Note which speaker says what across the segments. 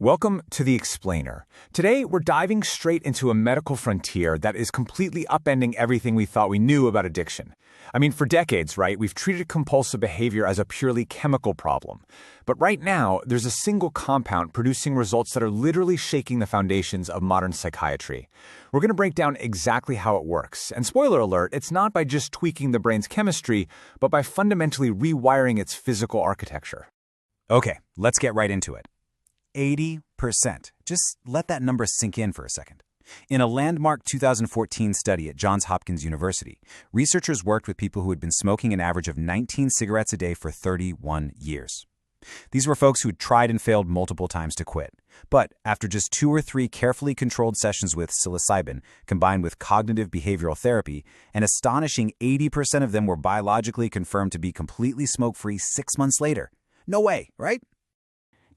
Speaker 1: Welcome to The Explainer. Today, we're diving straight into a medical frontier that is completely upending everything we thought we knew about addiction. I mean, for decades, right, we've treated compulsive behavior as a purely chemical problem. But right now, there's a single compound producing results that are literally shaking the foundations of modern psychiatry. We're going to break down exactly how it works. And spoiler alert, it's not by just tweaking the brain's chemistry, but by fundamentally rewiring its physical architecture.
Speaker 2: Okay, let's get right into it. 80%. Just let that number sink in for a second. In a landmark 2014 study at Johns Hopkins University, researchers worked with people who had been smoking an average of 19 cigarettes a day for 31 years. These were folks who had tried and failed multiple times to quit. But after just 2 or 3 carefully controlled sessions with psilocybin, combined with cognitive behavioral therapy, an astonishing 80% of them were biologically confirmed to be completely smoke-free 6 months later. No way, right?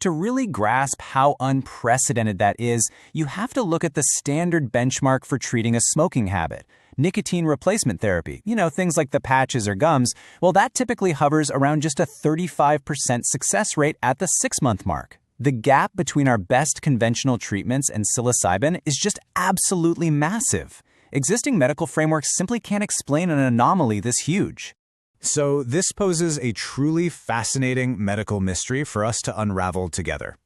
Speaker 2: To really grasp how unprecedented that is, you have to look at the standard benchmark for treating a smoking habit. Nicotine replacement therapy, things like the patches or gums, well, that typically hovers around just a 35% success rate at the 6-month mark. The gap between our best conventional treatments and psilocybin is just absolutely massive. Existing medical frameworks simply can't explain an anomaly this huge.
Speaker 1: So this poses a truly fascinating medical mystery for us to unravel together.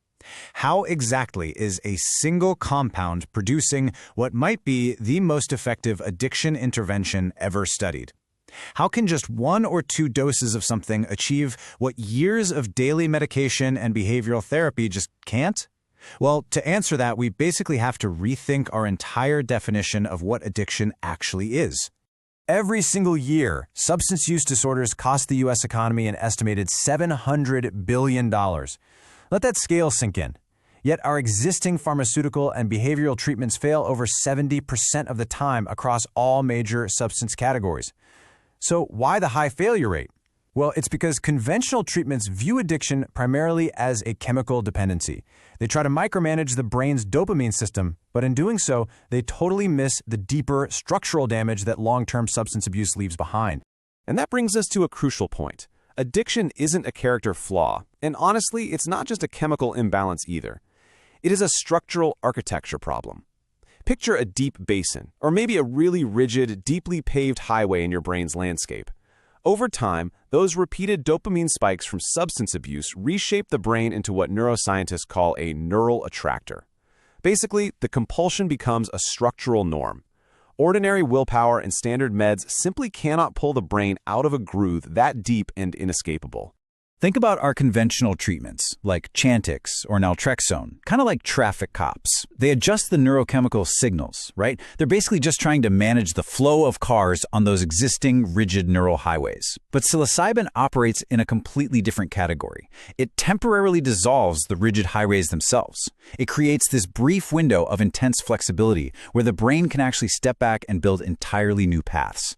Speaker 1: How exactly is a single compound producing what might be the most effective addiction intervention ever studied? How can just 1 or 2 doses of something achieve what years of daily medication and behavioral therapy just can't? Well, to answer that, we basically have to rethink our entire definition of what addiction actually is. Every single year, substance use disorders cost the U.S. economy an estimated $700 billion. Let that scale sink in. Yet our existing pharmaceutical and behavioral treatments fail over 70% of the time across all major substance categories. So why the high failure rate? Well, it's because conventional treatments view addiction primarily as a chemical dependency. They try to micromanage the brain's dopamine system, but in doing so, they totally miss the deeper structural damage that long-term substance abuse leaves behind.
Speaker 3: And that brings us to a crucial point. Addiction isn't a character flaw, and honestly, it's not just a chemical imbalance either. It is a structural architecture problem. Picture a deep basin, or maybe a really rigid, deeply paved highway in your brain's landscape. Over time, those repeated dopamine spikes from substance abuse reshape the brain into what neuroscientists call a neural attractor. Basically, the compulsion becomes a structural norm. Ordinary willpower and standard meds simply cannot pull the brain out of a groove that deep and inescapable.
Speaker 2: Think about our conventional treatments, like Chantix or naltrexone, kind of like traffic cops. They adjust the neurochemical signals, right? They're basically just trying to manage the flow of cars on those existing rigid neural highways. But psilocybin operates in a completely different category. It temporarily dissolves the rigid highways themselves. It creates this brief window of intense flexibility where the brain can actually step back and build entirely new paths.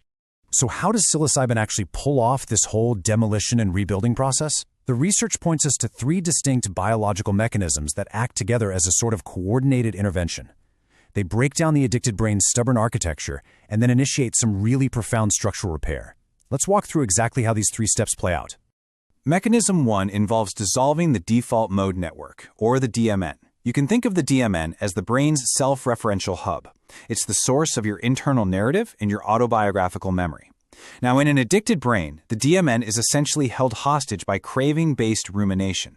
Speaker 4: So how does psilocybin actually pull off this whole demolition and rebuilding process? The research points us to 3 distinct biological mechanisms that act together as a sort of coordinated intervention. They break down the addicted brain's stubborn architecture and then initiate some really profound structural repair. Let's walk through exactly how these 3 steps play out.
Speaker 1: Mechanism 1 involves dissolving the default mode network, or the DMN. You can think of the DMN as the brain's self-referential hub. It's the source of your internal narrative and your autobiographical memory. Now, in an addicted brain, the DMN is essentially held hostage by craving-based rumination.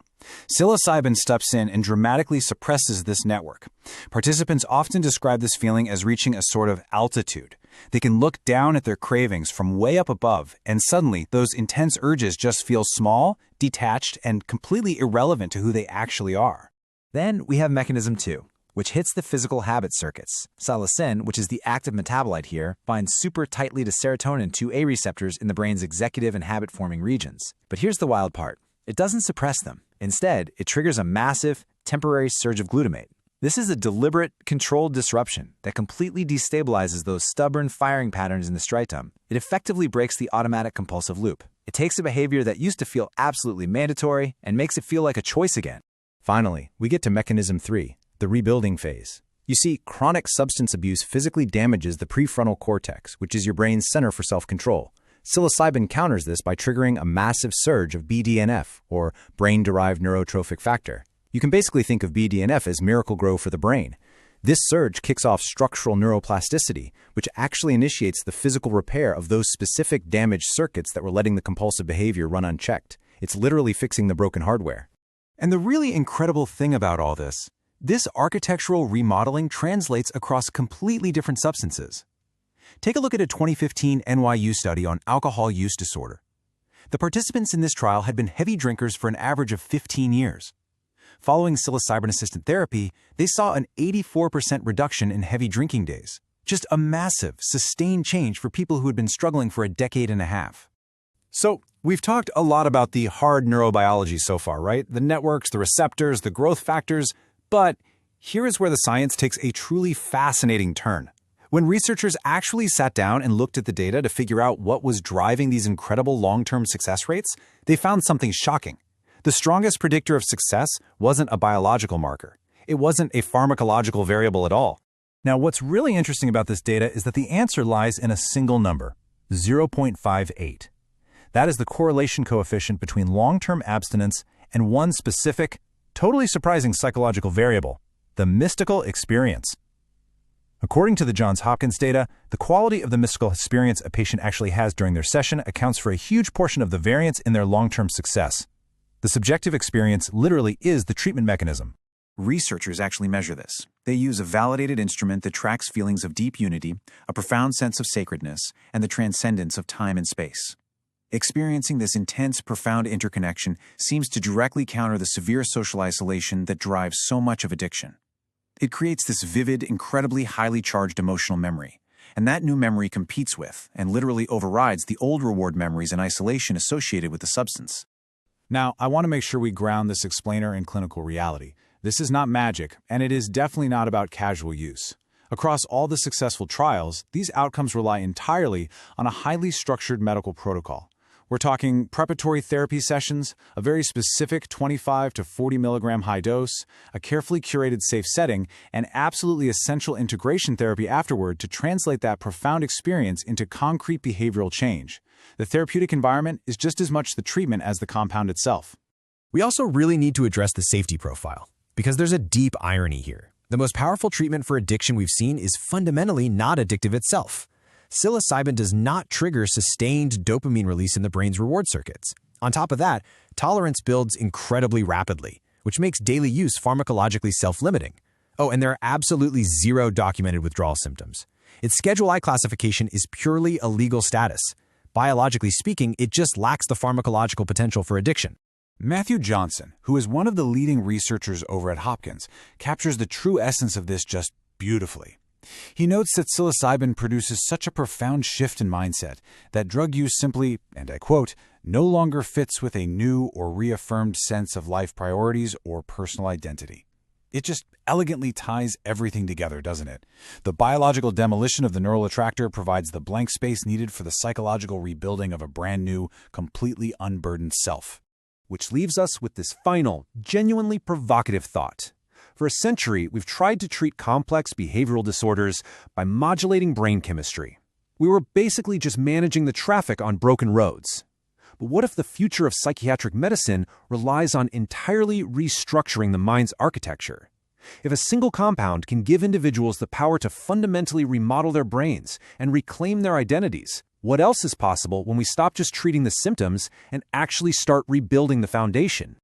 Speaker 1: Psilocybin steps in and dramatically suppresses this network. Participants often describe this feeling as reaching a sort of altitude. They can look down at their cravings from way up above, and suddenly those intense urges just feel small, detached, and completely irrelevant to who they actually are.
Speaker 5: Then we have mechanism 2, which hits the physical habit circuits. Psilocin, which is the active metabolite here, binds super tightly to serotonin 2A receptors in the brain's executive and habit-forming regions. But here's the wild part. It doesn't suppress them. Instead, it triggers a massive, temporary surge of glutamate. This is a deliberate, controlled disruption that completely destabilizes those stubborn firing patterns in the striatum. It effectively breaks the automatic compulsive loop. It takes a behavior that used to feel absolutely mandatory and makes it feel like a choice again.
Speaker 4: Finally, we get to mechanism 3, the rebuilding phase. You see, chronic substance abuse physically damages the prefrontal cortex, which is your brain's center for self-control. Psilocybin counters this by triggering a massive surge of BDNF, or brain-derived neurotrophic factor.
Speaker 2: You can basically think of BDNF as Miracle-Gro for the brain. This surge kicks off structural neuroplasticity, which actually initiates the physical repair of those specific damaged circuits that were letting the compulsive behavior run unchecked. It's literally fixing the broken hardware.
Speaker 3: And the really incredible thing about all this architectural remodeling translates across completely different substances. Take a look at a 2015 NYU study on alcohol use disorder. The participants in this trial had been heavy drinkers for an average of 15 years. Following psilocybin-assisted therapy, they saw an 84% reduction in heavy drinking days. Just a massive, sustained change for people who had been struggling for a decade and a half.
Speaker 1: So, we've talked a lot about the hard neurobiology so far, right? The networks, the receptors, the growth factors. But here is where the science takes a truly fascinating turn. When researchers actually sat down and looked at the data to figure out what was driving these incredible long-term success rates, they found something shocking. The strongest predictor of success wasn't a biological marker. It wasn't a pharmacological variable at all.
Speaker 4: Now, what's really interesting about this data is that the answer lies in a single number, 0.58. That is the correlation coefficient between long-term abstinence and one specific, totally surprising psychological variable, the mystical experience. According to the Johns Hopkins data, the quality of the mystical experience a patient actually has during their session accounts for a huge portion of the variance in their long-term success. The subjective experience literally is the treatment mechanism.
Speaker 5: Researchers actually measure this. They use a validated instrument that tracks feelings of deep unity, a profound sense of sacredness, and the transcendence of time and space. Experiencing this intense, profound interconnection seems to directly counter the severe social isolation that drives so much of addiction. It creates this vivid, incredibly highly charged emotional memory, and that new memory competes with and literally overrides the old reward memories and isolation associated with the substance.
Speaker 1: Now, I want to make sure we ground this explainer in clinical reality. This is not magic, and it is definitely not about casual use. Across all the successful trials, these outcomes rely entirely on a highly structured medical protocol. We're talking preparatory therapy sessions, a very specific 25 to 40 milligram high dose, a carefully curated safe setting, and absolutely essential integration therapy afterward to translate that profound experience into concrete behavioral change. The therapeutic environment is just as much the treatment as the compound itself.
Speaker 6: We also really need to address the safety profile, because there's a deep irony here. The most powerful treatment for addiction we've seen is fundamentally not addictive itself. Psilocybin does not trigger sustained dopamine release in the brain's reward circuits. On top of that, tolerance builds incredibly rapidly, which makes daily use pharmacologically self-limiting. Oh, and there are absolutely zero documented withdrawal symptoms. Its Schedule I classification is purely a legal status. Biologically speaking, it just lacks the pharmacological potential for addiction.
Speaker 1: Matthew Johnson, who is one of the leading researchers over at Hopkins, captures the true essence of this just beautifully. He notes that psilocybin produces such a profound shift in mindset that drug use simply, and I quote, no longer fits with a new or reaffirmed sense of life priorities or personal identity. It just elegantly ties everything together, doesn't it? The biological demolition of the neural attractor provides the blank space needed for the psychological rebuilding of a brand new, completely unburdened self.
Speaker 3: Which leaves us with this final, genuinely provocative thought. For a century, we've tried to treat complex behavioral disorders by modulating brain chemistry. We were basically just managing the traffic on broken roads. But what if the future of psychiatric medicine relies on entirely restructuring the mind's architecture? If a single compound can give individuals the power to fundamentally remodel their brains and reclaim their identities, what else is possible when we stop just treating the symptoms and actually start rebuilding the foundation?